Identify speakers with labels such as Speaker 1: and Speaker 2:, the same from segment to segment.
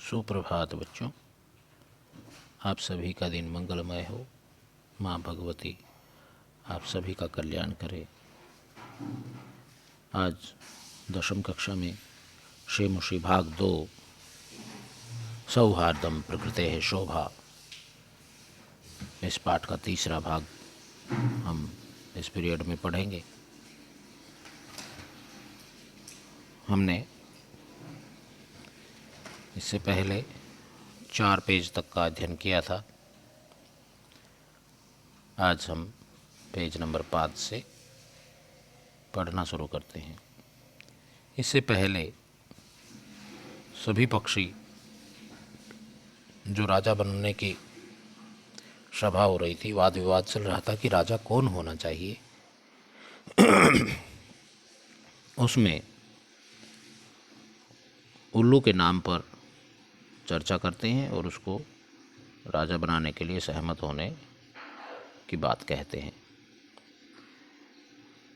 Speaker 1: सुप्रभात बच्चों, आप सभी का दिन मंगलमय हो। माँ भगवती आप सभी का कल्याण करे। आज दशम कक्षा में शेमुषी भाग 2 सौहार्दम प्रकृते है शोभा, इस पाठ का तीसरा भाग हम इस पीरियड में पढ़ेंगे। हमने इससे पहले 4 पेज तक का अध्ययन किया था। आज हम पेज नंबर 5 से पढ़ना शुरू करते हैं। इससे पहले सभी पक्षी जो राजा बनने की सभा हो रही थी, वाद विवाद चल रहा था कि राजा कौन होना चाहिए। उसमें उल्लू के नाम पर चर्चा करते हैं और उसको राजा बनाने के लिए सहमत होने की बात कहते हैं।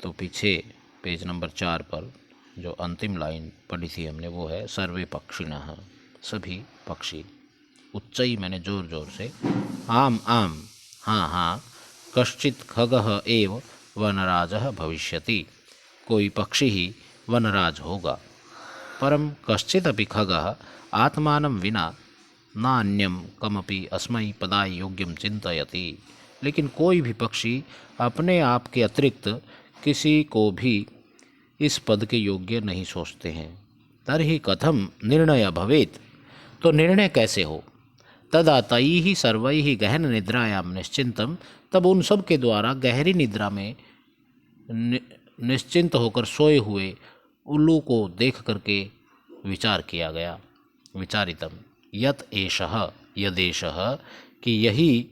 Speaker 1: तो पीछे पेज नंबर 4 पर जो अंतिम लाइन पढ़ी थी हमने, वो है सर्वे पक्षिणः, सभी पक्षी, उच्चई मैंने जोर जोर से, आम आम हाँ हाँ, कश्चित् खगः एव वनराजः भविष्यति, कोई पक्षी ही वनराज होगा। परम कश्चित् अपि खगः आत्मानं विना नान्यम कमपि अस्मै पदाय योग्यम चिंतयति, लेकिन कोई भी पक्षी अपने आप के अतिरिक्त किसी को भी इस पद के योग्य नहीं सोचते हैं। तर्हि कथम निर्णय भवेत्, तो निर्णय कैसे हो। तदा तैः सर्वैः गहन निद्रायां निश्चिंतम, तब उन सब के द्वारा गहरी निद्रा में निश्चिंत होकर सोए हुए उल्लू को देख करके विचार किया गया। विचारितम यत एषः यदेशः, कि यही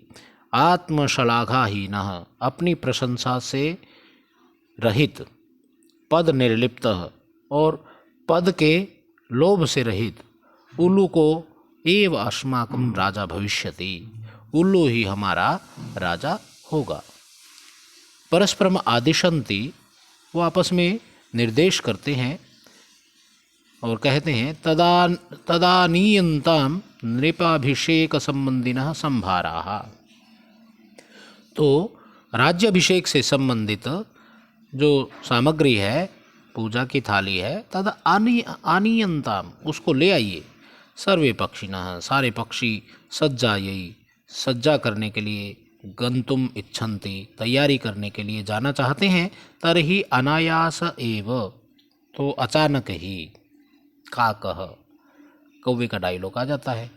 Speaker 1: आत्मश्लाघाहीनः, अपनी प्रशंसा से रहित, पद निर्लिप्त और पद के लोभ से रहित उल्लू को एव अस्माकं राजा भविष्यति, उल्लू ही हमारा राजा होगा। परस्परम आदिशन्ति, वो आपस में निर्देश करते हैं और कहते हैं तदानीयन्ताम नृपाभिषेक संबंधिनः संभाराः, तो राज्याभिषेक से संबंधित जो सामग्री है, पूजा की थाली है, तद आनीयन्ताम, उसको ले आइए। सर्वे पक्षिणः, सारे पक्षी, सज्जायै, सज्जा करने के लिए, गंतुम इच्छन्ति, तैयारी करने के लिए जाना चाहते हैं। तरहि अनायास एव, तो अचानक ही, काकः, कौवे का डायलॉग आ जाता है।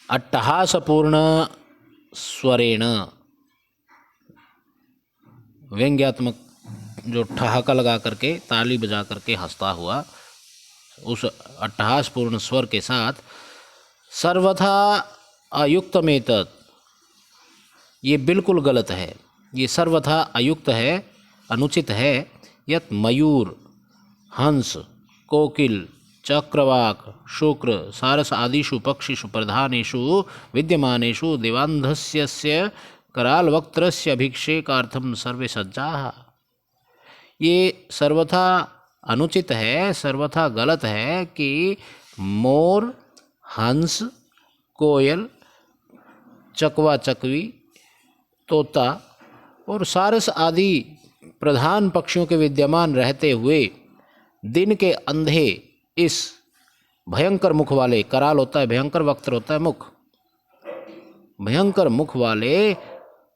Speaker 1: अट्टहासपूर्ण स्वरेण, व्यंग्यात्मक जो ठहाका लगा करके, ताली बजा करके हंसता हुआ, उस अट्टहासपूर्ण स्वर के साथ, सर्वथा अयुक्तमेतत्, ये बिल्कुल गलत है, ये सर्वथा अयुक्त है, अनुचित है। यत मयूर, हंस, कोकिल, चक्रवाक, शुक्र, सारस आदिषु पक्षिषु प्रधानेषु विद्यमानेषु दिवान्धस्य करालवक्त्रस्य अभिषेकार्थम सर्वे सज्जाः, ये सर्वथा अनुचित है, सर्वथा गलत है कि मोर, हंस, कोयल, चकवा चकवी, तोता और सारस आदि प्रधान पक्षियों के विद्यमान रहते हुए दिन के अंधे इस भयंकर मुख वाले, कराल होता है भयंकर, वक्त्र होता है मुख, भयंकर मुख वाले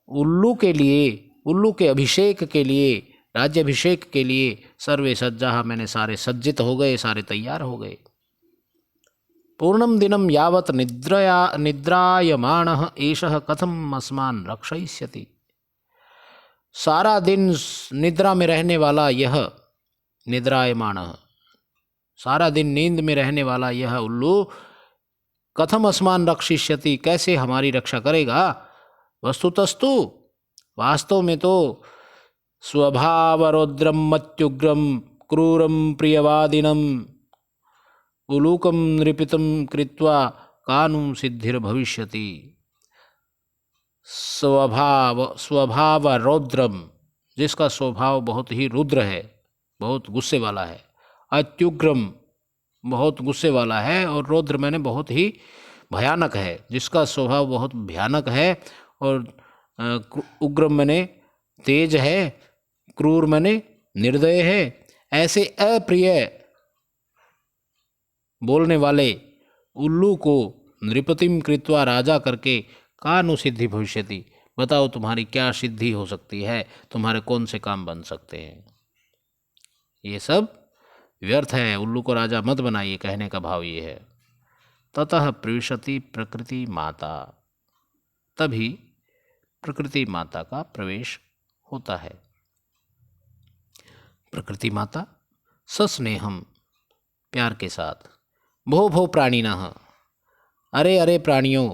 Speaker 1: उल्लू के लिए, उल्लू के अभिषेक के लिए, राज्याभिषेक के लिए सर्वे सज्जा, मैंने सारे सज्जित हो गए, सारे तैयार हो गए। पूर्णम दिनम यावत निद्रायमाणः एषः कथम अस्मान् रक्षयिष्यति, सारा दिन निद्रा में रहने वाला यह, निद्रायमाणः, सारा दिन नींद में रहने वाला यह उल्लू, कथम अस्मान् रक्षयिष्यति, कैसे हमारी रक्षा करेगा। वस्तुतस्तु, वास्तव में तो, स्वभावरौद्रम मत्युग्रम क्रूरम प्रियवादिनम उलूकम नृपितम कृत्वा कानु सिद्धिर्भविष्यति, स्वभाव रौद्रम, जिसका स्वभाव बहुत ही रुद्र है, बहुत गुस्से वाला है, अत्युग्रम, बहुत गुस्से वाला है, और रौद्र मैंने बहुत ही भयानक है, जिसका स्वभाव बहुत भयानक है, और उग्र मैंने तेज है, क्रूर मैंने निर्दय है। ऐसे अप्रिय बोलने वाले उल्लू को नृपतिम कृत्वा राजा करके का नु सिद्धि भविष्यति। बताओ तुम्हारी क्या सिद्धि हो सकती है, तुम्हारे कौन से काम बन सकते हैं। ये सब व्यर्थ है, उल्लू को राजा मत बनाइए, कहने का भाव ये है। ततः प्रविशति प्रकृति माता, तभी प्रकृति माता का प्रवेश होता है। प्रकृति माता सस्नेहम, प्यार के साथ, भो भो प्राणिनः, अरे अरे प्राणियों,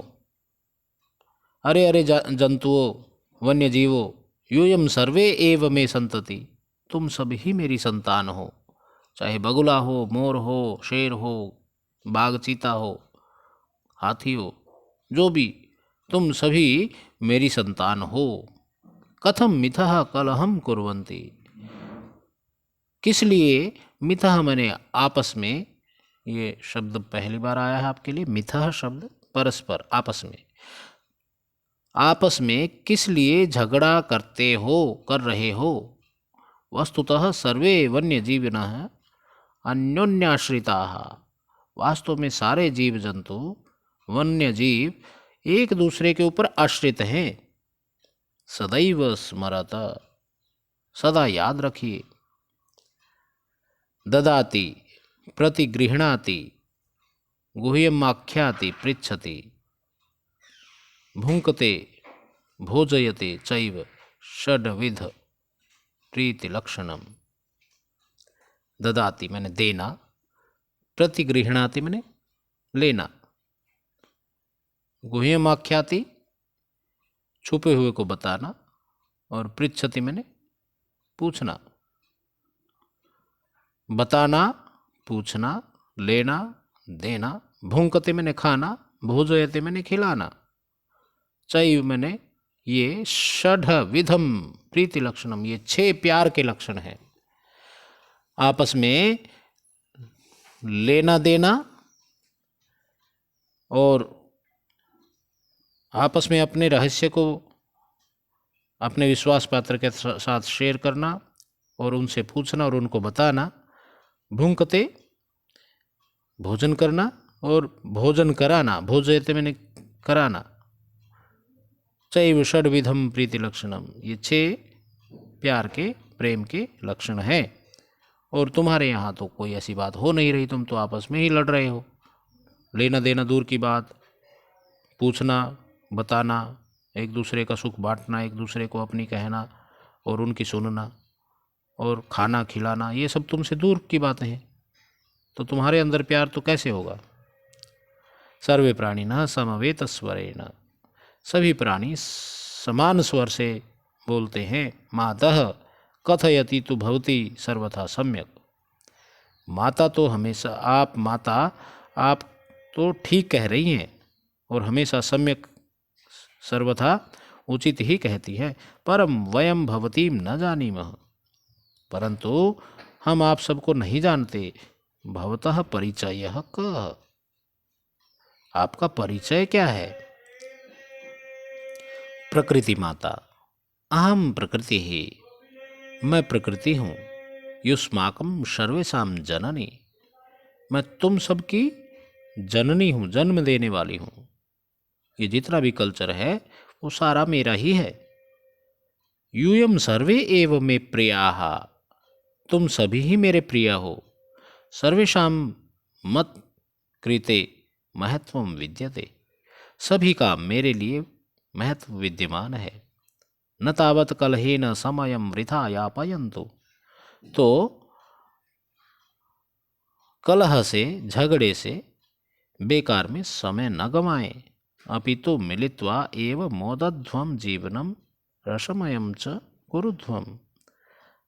Speaker 1: अरे अरे जंतुओं, वन्य जीवों, यूयम सर्वे एव मे संतति, तुम सभी ही मेरी संतान हो, चाहे बगुला हो, मोर हो, शेर हो, बाघ चीता हो, हाथी हो, जो भी, तुम सभी मेरी संतान हो। कथम मिथः कलहम कुर्वन्ति, किस लिए, मिथः मैंने आपस में, ये शब्द पहली बार आया है आपके लिए। मिथः शब्द परस्पर, आपस में, आपस में किस लिए झगड़ा करते हो, कर रहे हो। वस्तुतः सर्वे वन्य जीविनः अन्योन्याश्रिताः, वास्तव में सारे जीव जंतु, वन्य जीव एक दूसरे के ऊपर आश्रित हैं। सदैव स्मरत, सदा याद रखिए। ददाति प्रतिगृह्णाति गुह्यमाख्याति पृच्छति भुंक्ते भोजयते चैव षड्विध प्रीति लक्षणम। ददाति मैंने देना, प्रतिगृह्णाति मैंने लेना, गुह्यमाख्याति छुपे हुए को बताना, और पृच्छति मैंने पूछना। बताना, पूछना, लेना, देना, भुंकते मैंने खाना, भोजयते मैंने खिलाना, चैव मैंने ये षड विधम प्रीति लक्षणम, ये 6 प्यार के लक्षण हैं। आपस में लेना देना, और आपस में अपने रहस्य को अपने विश्वास पात्र के साथ शेयर करना, और उनसे पूछना और उनको बताना। भुंकते भोजन करना, और भोजन कराना, भोजयते मैंने कराना। चैव षड्विधम प्रीति लक्षणम, ये 6 प्यार के, प्रेम के लक्षण हैं। और तुम्हारे यहाँ तो कोई ऐसी बात हो नहीं रही, तुम तो आपस में ही लड़ रहे हो। लेना देना दूर की बात, पूछना, बताना, एक दूसरे का सुख बांटना, एक दूसरे को अपनी कहना और उनकी सुनना, और खाना खिलाना, ये सब तुमसे दूर की बातें हैं। तो तुम्हारे अंदर प्यार तो कैसे होगा। सर्वे प्राणिनः समवेत स्वरेण, सभी प्राणी समान स्वर से बोलते हैं। मातः कथयति तु भवती सर्वथा सम्यक, माता तो हमेशा, आप माता, आप तो ठीक कह रही हैं, और हमेशा सम्यक, सर्वथा उचित ही कहती है। परम वयम भवतीम न जानीमः, परंतु हम आप सबको नहीं जानते। भवतः परिचयः कः, आपका परिचय क्या है। प्रकृति माता, अहम प्रकृति ही, मैं प्रकृति हूँ। युष्माकम सर्वेषां जननी, मैं तुम सबकी जननी हूँ, जन्म देने वाली हूँ। ये जितना भी कल्चर है वो सारा मेरा ही है। यूयम सर्वे एव मे प्रियाः, तुम सभी ही मेरे प्रिय हो। सर्वेषां मत कृते महत्वम विद्यते, सभी का मेरे लिए महत्व विद्यमान है। न तावत कलहेन समयम वृथा यापयन्तु, तो कलह से, झगड़े से बेकार में समय न गवाएं। अपितु मिलित्वा एव मोदध्वम जीवनम रसमयम च कुरुध्वम,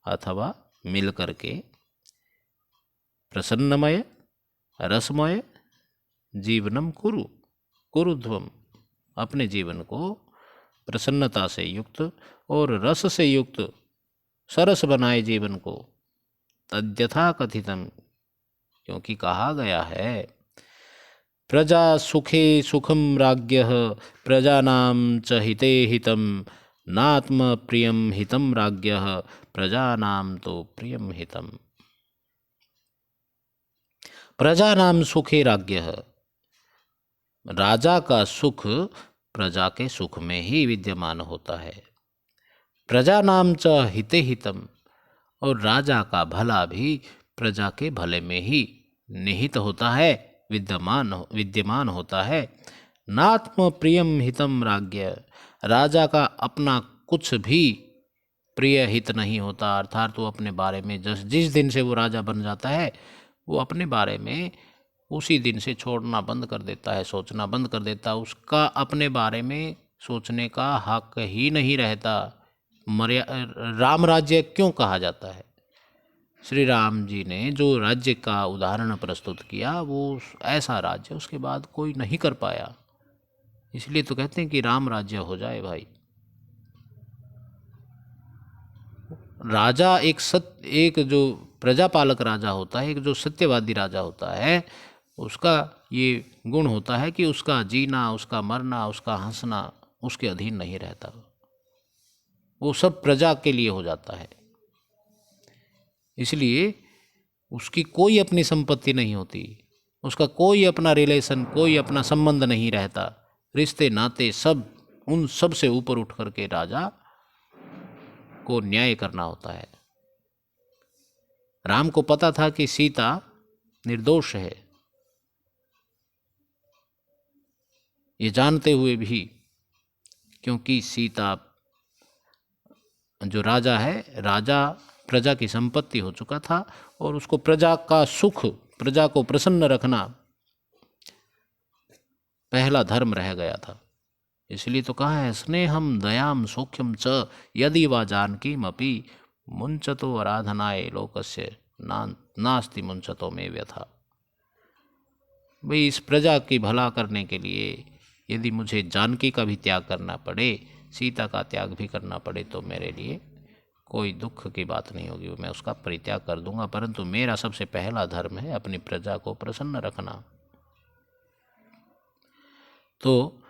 Speaker 1: अथवा मिल करके प्रसन्नमय रसमय जीवनम कुरुध्वम, अपने जीवन को प्रसन्नता से युक्त और रस से युक्त, सरस बनाए जीवन को। तद्यथा कथितम, क्योंकि कहा गया है प्रजा सुखे सुखम राज्ञः प्रजानां च हिते हितम नात्म प्रियम हितम राज्ञः प्रजानां तो प्रियम हितम। प्रजानां सुखे राज्ञः, राजा का सुख प्रजा के सुख में ही विद्यमान होता है। प्रजानां च हिते हितम, और राजा का भला भी प्रजा के भले में ही निहित होता है, विद्यमान होता है। नात्म प्रियम हितम राज्ञ, राजा का अपना कुछ भी प्रिय हित नहीं होता, अर्थात वो अपने बारे में जिस दिन से वो राजा बन जाता है वो अपने बारे में उसी दिन से छोड़ना बंद कर देता है, सोचना बंद कर देता है। उसका अपने बारे में सोचने का हक ही नहीं रहता। राम राज्य क्यों कहा जाता है? श्री राम जी ने जो राज्य का उदाहरण प्रस्तुत किया वो ऐसा राज्य उसके बाद कोई नहीं कर पाया, इसलिए तो कहते हैं कि राम राज्य हो जाए भाई। राजा एक जो प्रजापालक राजा होता है, एक जो सत्यवादी राजा होता है, उसका ये गुण होता है कि उसका जीना, उसका मरना, उसका हंसना उसके अधीन नहीं रहता, वो सब प्रजा के लिए हो जाता है। इसलिए उसकी कोई अपनी संपत्ति नहीं होती, उसका कोई अपना रिलेशन, कोई अपना संबंध नहीं रहता, रिश्ते नाते सब उन सब से ऊपर उठ करके राजा को न्याय करना होता है। राम को पता था कि सीता निर्दोष है, ये जानते हुए भी, क्योंकि सीता जो राजा है, राजा प्रजा की संपत्ति हो चुका था और उसको प्रजा का सुख, प्रजा को प्रसन्न रखना पहला धर्म रह गया था। इसलिए तो कहा है स्नेहम दयाम सौख्यम च यदि वा जानकीमपि मुंचतो आराधनाय लोकस्य नास्ति मुंचतो में व्यथा। भाई इस प्रजा की भला करने के लिए यदि मुझे जानकी का भी त्याग करना पड़े, सीता का त्याग भी करना पड़े, तो मेरे लिए कोई दुख की बात नहीं होगी, मैं उसका परित्याग कर दूंगा। परंतु मेरा सबसे पहला धर्म है अपनी प्रजा को प्रसन्न रखना। तो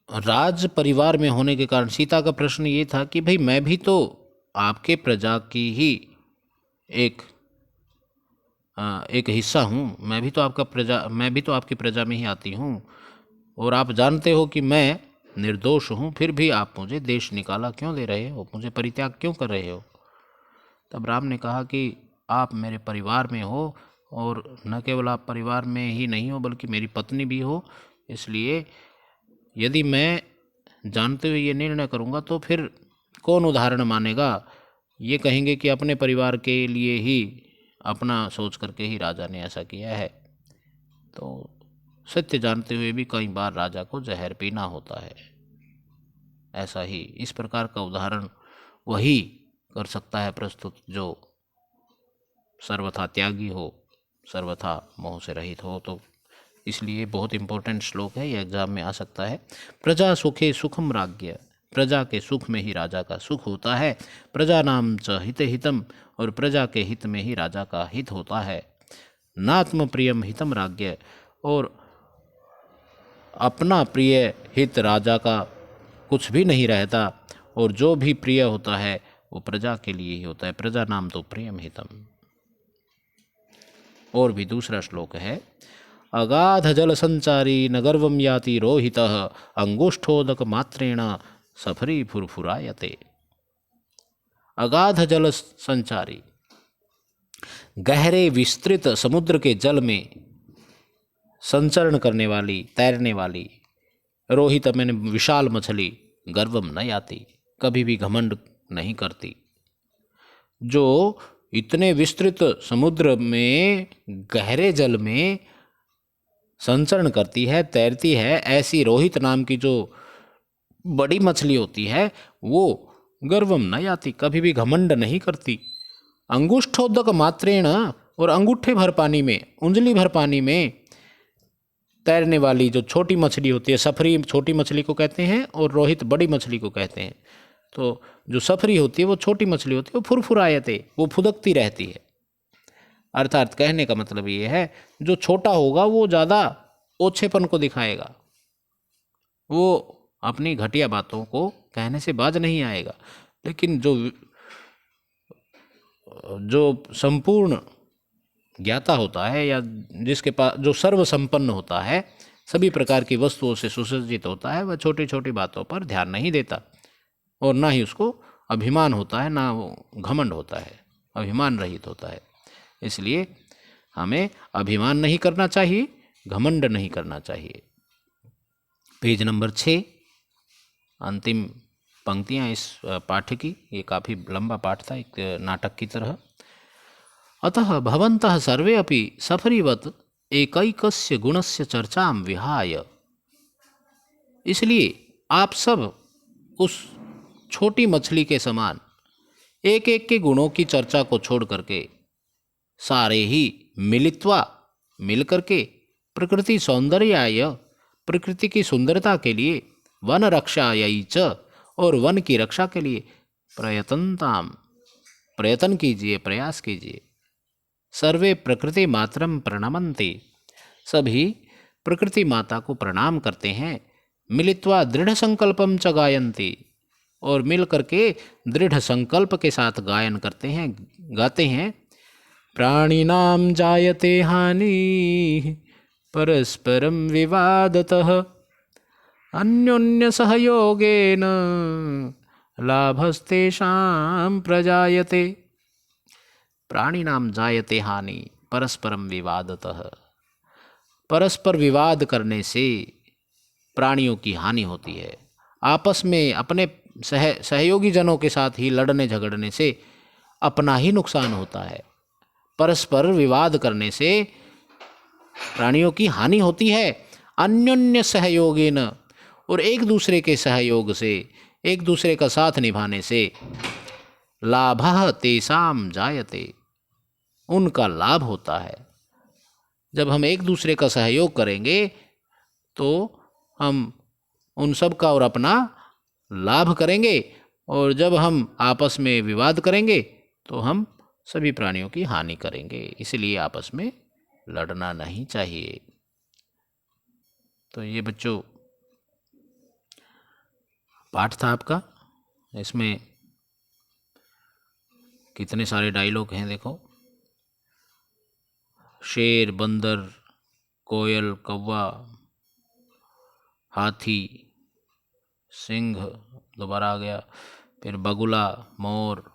Speaker 1: राज परिवार में होने के कारण सीता का प्रश्न ये था कि भाई मैं भी तो आपके प्रजा की ही एक हिस्सा हूँ, मैं भी तो आपकी प्रजा में ही आती हूँ, और आप जानते हो कि मैं निर्दोष हूँ, फिर भी आप मुझे देश निकाला क्यों दे रहे हो, मुझे परित्याग क्यों कर रहे हो? तब राम ने कहा कि आप मेरे परिवार में हो, और न केवल आप परिवार में ही नहीं हो बल्कि मेरी पत्नी भी हो। इसलिए यदि मैं जानते हुए ये निर्णय करूँगा तो फिर कौन उदाहरण मानेगा? ये कहेंगे कि अपने परिवार के लिए ही, अपना सोच करके ही राजा ने ऐसा किया है। तो सत्य जानते हुए भी कई बार राजा को जहर पीना होता है। ऐसा ही इस प्रकार का उदाहरण वही कर सकता है प्रस्तुत जो सर्वथा त्यागी हो, सर्वथा मोह से रहित हो। तो इसलिए बहुत इम्पोर्टेंट श्लोक है, ये एग्जाम में आ सकता है। प्रजा सुखे सुखम राज्ञ, प्रजा के सुख में ही राजा का सुख होता है। प्रजा नाम च हिते हितम, और प्रजा के हित में ही राजा का हित होता है। नात्म प्रियम हितम राज्ञ, और अपना प्रिय हित राजा का कुछ भी नहीं रहता, और जो भी प्रिय होता है वो प्रजा के लिए ही होता है। प्रजा नाम तो प्रियम हितम। और भी दूसरा श्लोक है, अगाध जल संचारी न गर्वम याति रोहितः अंगुष्ठोदक मात्रेण सफरी फुरफुरायते। अगाध जल संचारी, गहरे विस्तृत समुद्र के जल में संचरण करने वाली, तैरने वाली, रोहित मैंने विशाल मछली, गर्वम न याति, कभी भी घमंड नहीं करती। जो इतने विस्तृत समुद्र में, गहरे जल में संचरण करती है, तैरती है, ऐसी रोहित नाम की जो बड़ी मछली होती है वो गर्वम न याति, कभी भी घमंड नहीं करती। अंगुष्ठोदक मात्रेण, और अंगूठे भर पानी में, उंजली भर पानी में तैरने वाली जो छोटी मछली होती है, सफरी छोटी मछली को कहते हैं और रोहित बड़ी मछली को कहते हैं। तो जो सफरी होती है वो छोटी मछली होती है, वो फुरफुरायते, वो फुदकती रहती है। अर्थात कहने का मतलब ये है, जो छोटा होगा वो ज़्यादा ओछेपन को दिखाएगा, वो अपनी घटिया बातों को कहने से बाज नहीं आएगा। लेकिन जो संपूर्ण ज्ञाता होता है, या जिसके पास जो सर्व संपन्न होता है, सभी प्रकार की वस्तुओं से सुसज्जित होता है, वह छोटी छोटी बातों पर ध्यान नहीं देता, और ना ही उसको अभिमान होता है, ना वो घमंड होता है, अभिमान रहित होता है। इसलिए हमें अभिमान नहीं करना चाहिए, घमंड नहीं करना चाहिए। पेज नंबर 6, अंतिम पंक्तियाँ इस पाठ की। ये काफ़ी लंबा पाठ था, एक नाटक की तरह। अतः भवन्तः सर्वे अपि सफरीवत् एकैकस्य गुणस्य चर्चां विहाय, इसलिए आप सब उस छोटी मछली के समान एक एक के गुणों की चर्चा को छोड़ करके सारे ही मिलित्वा मिल करके प्रकृति सौंदर्याय, प्रकृति की सुंदरता के लिए, वन रक्षायै च, और वन की रक्षा के लिए प्रयत्न कीजिए, प्रयास कीजिए। सर्वे प्रकृति मातरम प्रणमन्ति, सभी प्रकृति माता को प्रणाम करते हैं। मिलित्वा दृढ़ संकल्पम च गायन्ति, और मिल करके दृढ़ संकल्प के साथ गायन करते हैं, गाते हैं। प्राणिनां जायते हानि परस्परं विवादतः, अन्योन्य सहयोगेन लाभस्तेषां प्रजायते। प्राणिनां जायते हानि परस्परम विवादतः, परस्पर विवाद करने से प्राणियों की हानि होती है। आपस में अपने सहयोगी जनों के साथ ही लड़ने झगड़ने से अपना ही नुकसान होता है। परस्पर विवाद करने से प्राणियों की हानि होती है। अन्योन्य सहयोगेन, और एक दूसरे के सहयोग से, एक दूसरे का साथ निभाने से, लाभः तेषां जायते, उनका लाभ होता है। जब हम एक दूसरे का सहयोग करेंगे तो हम उन सब का और अपना लाभ करेंगे, और जब हम आपस में विवाद करेंगे तो हम सभी प्राणियों की हानि करेंगे। इसलिए आपस में लड़ना नहीं चाहिए। तो ये बच्चों पाठ था आपका। इसमें कितने सारे डायलॉग हैं देखो। शेर, बंदर, कोयल, कौवा, हाथी, सिंह दोबारा आ गया, फिर बगुला, मोर,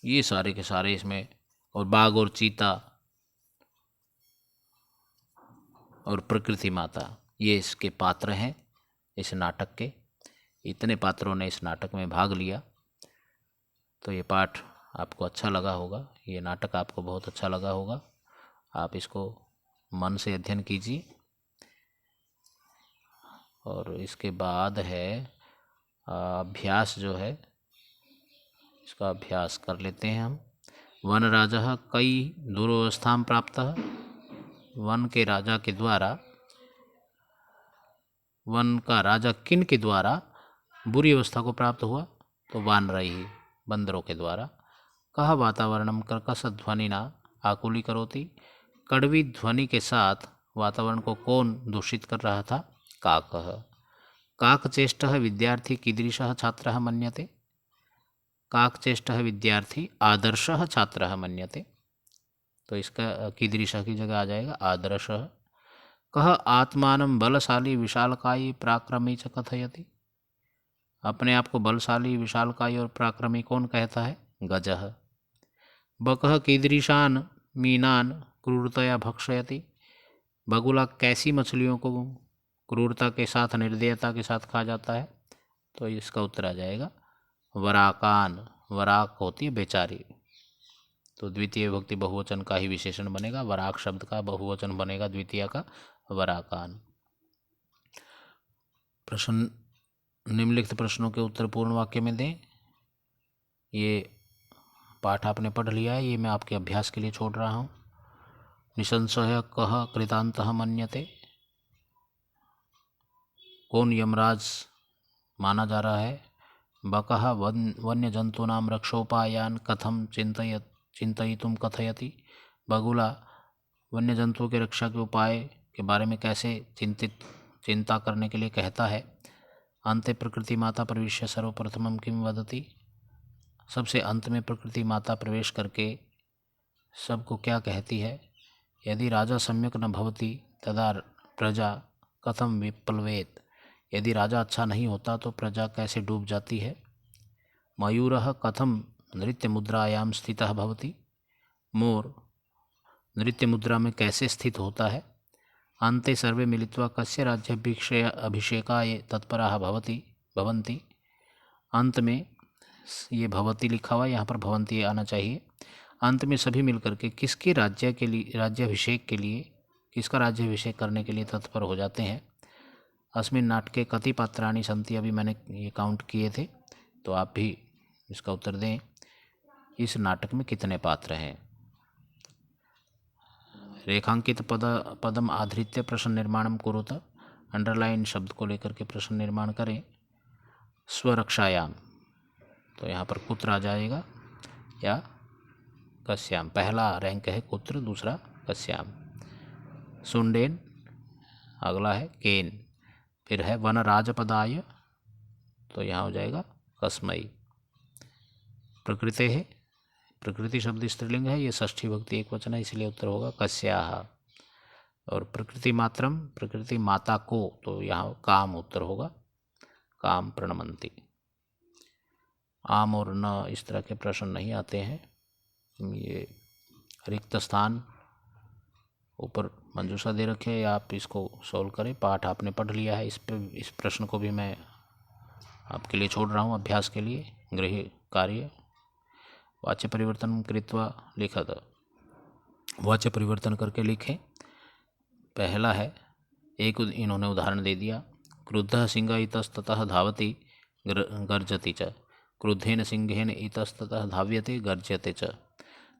Speaker 1: ये सारे के सारे इसमें, और बाघ और चीता और प्रकृति माता, ये इसके पात्र हैं इस नाटक के। इतने पात्रों ने इस नाटक में भाग लिया। तो ये पाठ आपको अच्छा लगा होगा, ये नाटक आपको बहुत अच्छा लगा होगा। आप इसको मन से अध्ययन कीजिए। और इसके बाद है अभ्यास, जो है इसका अभ्यास कर लेते हैं हम। वन राजा कई दुरवस्थां प्राप्तः, वन के राजा के द्वारा, वन का राजा किन के द्वारा बुरी अवस्था को प्राप्त हुआ? तो वानरैः, बंदरों के द्वारा। कह वातावरणम कर्कश ध्वनिना आकुली करोति, कड़वी ध्वनि के साथ वातावरण को कौन दूषित कर रहा था? काकः। काकचेष्टः विद्यार्थी कीदृशः छात्रः मन्यते, काकचेष्टः विद्यार्थी आदर्शः छात्रः मन्यते। तो इसका कीदृशः की जगह आ जाएगा आदर्शः। कह आत्मानं बलशाली विशालकायी पराक्रमी च कथयति, अपने आप को बलशाली, विशालकायी और पराक्रमी कौन कहता है? गजः। बकः कीदृशान मीनान क्रूरतया भक्षयति, बगुला कैसी मछलियों को क्रूरता के साथ, निर्दयता के साथ खा जाता है? तो इसका उत्तर आ जाएगा वराकान। वराक होती है बेचारी, तो द्वितीय विभक्ति बहुवचन का ही विशेषण बनेगा। वराक शब्द का बहुवचन बनेगा द्वितीय का, वराकान। प्रश्न, निम्नलिखित प्रश्नों के उत्तर पूर्ण वाक्य में दें। ये पाठ आपने पढ़ लिया है, ये मैं आपके अभ्यास के लिए छोड़ रहा हूँ। निसंशय कह कृतांतः मन्यते, कौन यमराज माना जा रहा है? बकः वन्य जंतूनां रक्षोपायान कथम चिंतयति चिंतयितुं कथयति। बगुला वन्य जंतुओं की रक्षा के उपाय के बारे में कैसे चिंता करने के लिए कहता है। अंते प्रकृति माता प्रविश्य सर्वप्रथमं किं वदति। सबसे अंत में प्रकृति माता प्रवेश करके सबको क्या कहती है। यदि राजा सम्यक न भवति तदा प्रजा कथम विप्लवेत। यदि राजा अच्छा नहीं होता तो प्रजा कैसे डूब जाती है। मयूरः कथम नृत्य मुद्रायां स्थितः भवति। मोर नृत्य मुद्रा में कैसे स्थित होता है। अन्ते सर्वे मिलित्वा कस्य अभिषेकाय तत्पराः भवन्ति। अंत में ये भवती लिखा हुआ, यहाँ पर भवंती आना चाहिए। अंत में सभी मिलकर के किसके राज्याभिषेक के लिए, किसका राज्याभिषेक करने के लिए तत्पर हो जाते हैं। अस्मिन् नाटके कति पात्राणि सन्ति। अभी मैंने ये काउंट किए थे, तो आप भी इसका उत्तर दें। इस नाटक में कितने पात्र हैं। रेखांकित पदम आधृत्य प्रश्न निर्माणम कुरुत। अंडरलाइन शब्द को लेकर के प्रश्न निर्माण करें। स्वरक्षायाम, तो यहाँ पर कुत्र आ जाएगा या कस्याम। पहला रैंक है कुत्र, दूसरा कस्याम। सुंडेन, अगला है केन। फिर है वनराजपदाय, तो यहाँ हो जाएगा कस्मई। प्रकृते है, प्रकृति शब्द स्त्रीलिंग है, ये षष्ठी भक्ति एक वचन है, इसलिए उत्तर होगा कस्याः। और प्रकृति मात्रम, प्रकृति माता को, तो यहाँ काम उत्तर होगा काम प्रणमंती। आम और न इस तरह के प्रश्न नहीं आते हैं। ये रिक्त स्थान ऊपर मंजूषा दे रखे हैं, आप इसको सॉल्व करें। पाठ आपने पढ़ लिया है, इस प्रश्न को भी मैं आपके लिए छोड़ रहा हूँ अभ्यास के लिए। गृह कार्य वाच्य परिवर्तन कृत्वा लिखत। वाच्य परिवर्तन करके लिखें। पहला है, एक इन्होंने उदाहरण दे दिया। क्रुद्धः सिंह इतस्ततः धावति गर्जति च। क्रुद्धेन सिंहेन इतस्ततः धाव्यते गर्ज्यते च।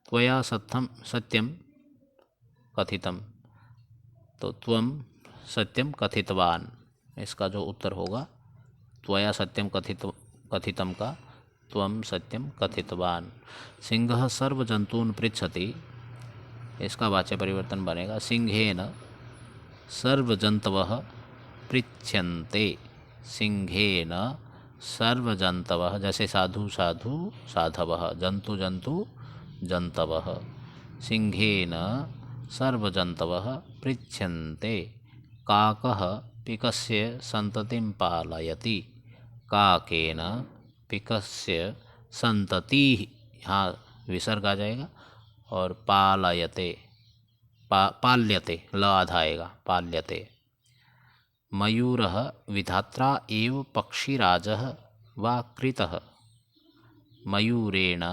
Speaker 1: त्वया सत्यम कथितम, तो त्वम सत्यम कथितवान। इसका जो उत्तर होगा त्वया सत्यम कथितम का त्वम सत्यम कथितवान। सिंहः सर्वजंतून् पृच्छति, इसका वाच्य परिवर्तन बनेगा सिंहेन सर्वजंतवः पृच्छन्ते। सिंहेन सर्वजंतवः, जैसे साधु साधु साधवः, जंतु जंतु जंतवः। सिंहेन सर्वजंतवः पृच्छन्ते। काकः पिकस्य संततिं पालयति। काकेन पिकस्य संतति, यहाँ विसर्ग आ जाएगा, और पालयते पाल्यते, ल आधा आएगा, पाल्यते। मयूरः विधात्रा एव पक्षिराजः वा कृतः। मयूरेण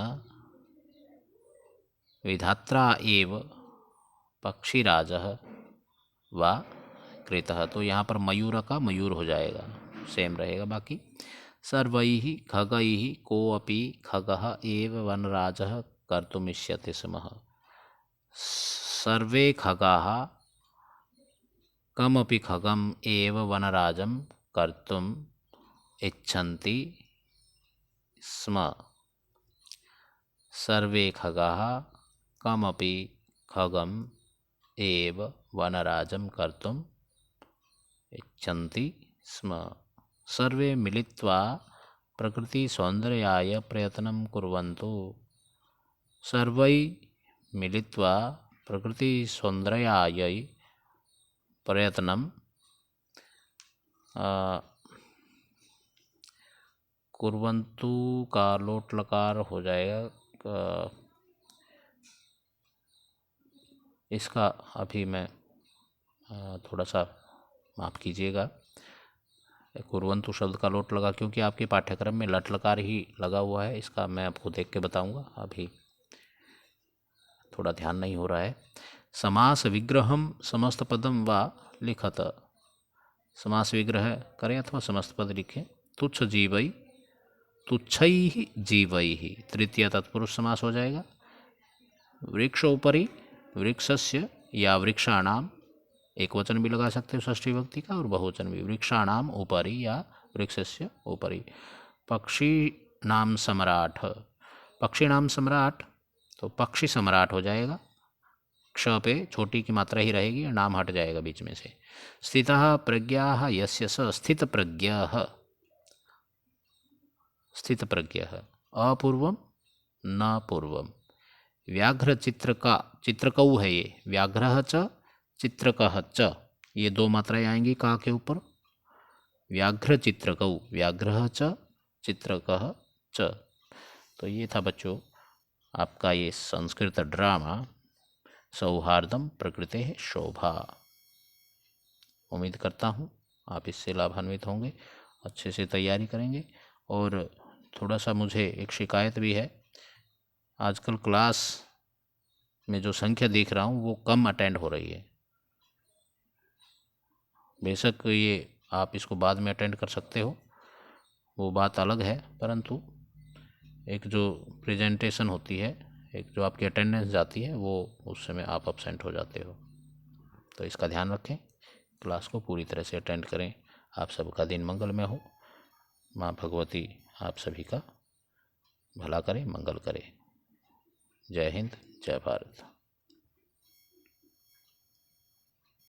Speaker 1: विधात्रा एव पक्षिराजः वा कृतः, तो यहाँ पर मयूर का मयूर हो जाएगा, सेम रहेगा बाकी। सर्वैः खगैः कोऽपि खगः एव वनराजः कर्तुमिष्यति स्म। सर्वे खगाः कमपि खगम् एव वनराजं कर्तुम् इच्छन्ति स्म। सर्वे खगाः कमपि खगम् एव वनराजं कर्तुम् इच्छन्ति स्म। सर्वे मिलित्वा प्रकृति सौंदर्याय प्रयत्नं कुर्वन्तु। सर्वै मिलित्वा प्रकृति सौंदर्याय प्रयत्नं कुर्वन्तु का लोट लकार हो जाएगा। इसका अभी मैं थोड़ा सा माफ़ कीजिएगा, कुर्वन्तु शब्द का लोट लगा, क्योंकि आपके पाठ्यक्रम में लट लकार ही लगा हुआ है। इसका मैं आपको देख के बताऊंगा, अभी थोड़ा ध्यान नहीं हो रहा है। समास विग्रहम समस्त पदम वा लिखत। समास विग्रह करें अथवा समस्त पद लिखें। तुच्छ जीवई, तुच्छैः जीवैः, तृतीय तत्पुरुष समास हो जाएगा। वृक्षोपरि, वृक्षस्य या वृक्षाणाम, एक वचन भी लगा सकते हो षष्ठी विभक्ति का, और बहुवचन भी। वृक्षाणाम उपरि या वृक्षस्य उपरि। पक्षी नाम सम्राट, पक्षी नाम सम्राट, तो पक्षी सम्राट हो जाएगा, क्ष पे छोटी की मात्रा ही रहेगी, नाम हट जाएगा बीच में से। स्थितः प्रज्ञाः यस्य स स्थित प्रज्ञः, स्थित प्रज्ञः। अपूर्वम न पूर्वम। व्याघ्र चित्रका, चित्रकऊ है ये, व्याघ्रः च चित्रकः च, ये दो मात्राएं आएंगी का के ऊपर। व्याघ्र चित्रकऊ, व्याघ्रः च चित्रकः च। तो ये था बच्चों आपका ये संस्कृत ड्रामा सौहार्दम प्रकृते शोभा। उम्मीद करता हूँ आप इससे लाभान्वित होंगे, अच्छे से तैयारी करेंगे। और थोड़ा सा मुझे एक शिकायत भी है, आजकल क्लास में जो संख्या देख रहा हूँ वो कम अटेंड हो रही है। बेशक ये आप इसको बाद में अटेंड कर सकते हो, वो बात अलग है, परंतु एक जो प्रेजेंटेशन होती है, एक जो आपकी अटेंडेंस जाती है, वो उस समय आप अपसेंट हो जाते हो। तो इसका ध्यान रखें, क्लास को पूरी तरह से अटेंड करें। आप सबका दिन मंगलमय हो। माँ भगवती आप सभी का भला करे, मंगल करे। जय हिंद, जय भारत।